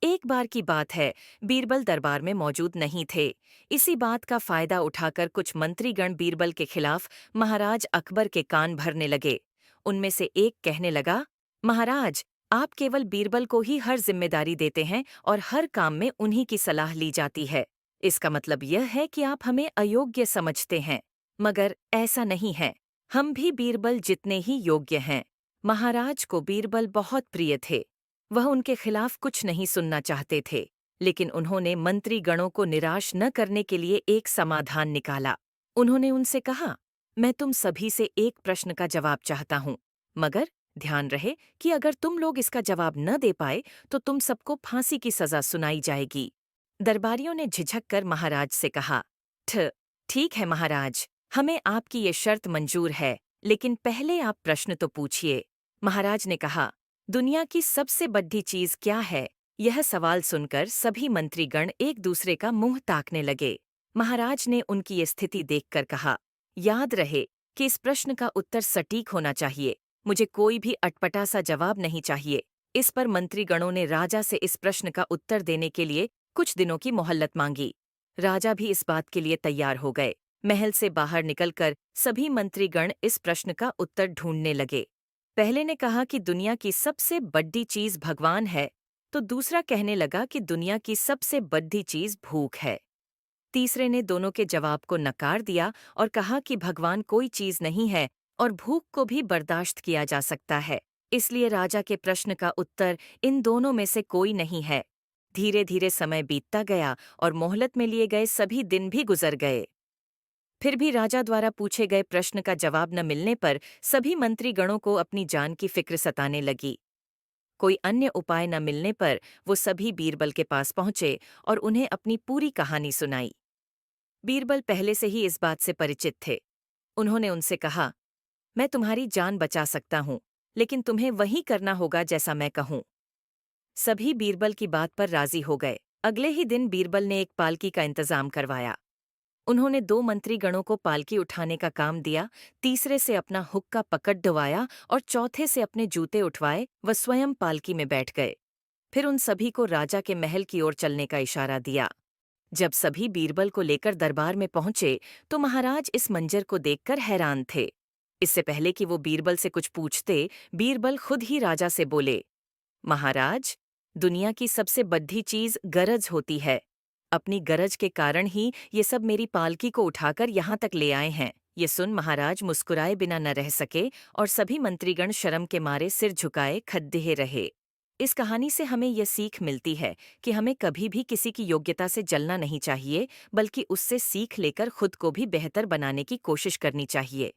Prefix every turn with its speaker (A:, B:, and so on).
A: एक बार की बात है, बीरबल दरबार में मौजूद नहीं थे। इसी बात का फायदा उठाकर कुछ मंत्रीगण बीरबल के खिलाफ महाराज अकबर के कान भरने लगे। उनमें से एक कहने लगा, महाराज, आप केवल बीरबल को ही हर जिम्मेदारी देते हैं और हर काम में उन्हीं की सलाह ली जाती है। इसका मतलब यह है कि आप हमें अयोग्य समझते हैं। मगर ऐसा नहीं है। हम भी बीरबल जितने ही योग्य हैं। महाराज को बीरबल बहुत प्रिय थे। वह उनके खिलाफ कुछ नहीं सुनना चाहते थे, लेकिन उन्होंने मंत्रीगणों को निराश न करने के लिए एक समाधान निकाला। उन्होंने उनसे कहा, मैं तुम सभी से एक प्रश्न का जवाब चाहता हूँ, मगर ध्यान रहे कि अगर तुम लोग इसका जवाब न दे पाए तो तुम सबको फांसी की सजा सुनाई जाएगी। दरबारियों ने झिझक कर महाराज से कहा, ठीक है महाराज, हमें आपकी ये शर्त मंजूर है, लेकिन पहले आप प्रश्न तो पूछिए। महाराज ने कहा, दुनिया की सबसे बड़ी चीज क्या है? यह सवाल सुनकर सभी मंत्रीगण एक दूसरे का मुंह ताकने लगे। महाराज ने उनकी ये स्थिति देखकर कहा, याद रहे कि इस प्रश्न का उत्तर सटीक होना चाहिए। मुझे कोई भी अटपटा सा जवाब नहीं चाहिए। इस पर मंत्रीगणों ने राजा से इस प्रश्न का उत्तर देने के लिए कुछ दिनों की मोहलत मांगी। राजा भी इस बात के लिए तैयार हो गए। महल से बाहर निकलकर सभी मंत्रीगण इस प्रश्न का उत्तर ढूंढने लगे। पहले ने कहा कि दुनिया की सबसे बड़ी चीज भगवान है, तो दूसरा कहने लगा कि दुनिया की सबसे बड़ी चीज भूख है। तीसरे ने दोनों के जवाब को नकार दिया और कहा कि भगवान कोई चीज नहीं है और भूख को भी बर्दाश्त किया जा सकता है। इसलिए राजा के प्रश्न का उत्तर इन दोनों में से कोई नहीं है। धीरे धीरे समय बीतता गया और मोहलत में लिए गए सभी दिन भी गुजर गए। फिर भी राजा द्वारा पूछे गए प्रश्न का जवाब न मिलने पर सभी मंत्रीगणों को अपनी जान की फिक्र सताने लगी। कोई अन्य उपाय न मिलने पर वो सभी बीरबल के पास पहुंचे और उन्हें अपनी पूरी कहानी सुनाई। बीरबल पहले से ही इस बात से परिचित थे। उन्होंने उनसे कहा, मैं तुम्हारी जान बचा सकता हूँ, लेकिन तुम्हें वही करना होगा जैसा मैं कहूँ। सभी बीरबल की बात पर राजी हो गए। अगले ही दिन बीरबल ने एक पालकी का इंतजाम करवाया। उन्होंने दो मंत्रीगणों को पालकी उठाने का काम दिया, तीसरे से अपना हुक्का पकड़ ढुवाया और चौथे से अपने जूते उठवाए व स्वयं पालकी में बैठ गए। फिर उन सभी को राजा के महल की ओर चलने का इशारा दिया। जब सभी बीरबल को लेकर दरबार में पहुंचे तो महाराज इस मंजर को देखकर हैरान थे। इससे पहले कि वो बीरबल से कुछ पूछते, बीरबल खुद ही राजा से बोले, महाराज, दुनिया की सबसे बड़ी चीज गरज होती है। अपनी गरज के कारण ही ये सब मेरी पालकी को उठाकर यहाँ तक ले आए हैं। ये सुन महाराज मुस्कुराए बिना न रह सके और सभी मंत्रीगण शर्म के मारे सिर झुकाए खद्दे रहे। इस कहानी से हमें यह सीख मिलती है कि हमें कभी भी किसी की योग्यता से जलना नहीं चाहिए, बल्कि उससे सीख लेकर खुद को भी बेहतर बनाने की कोशिश करनी चाहिए।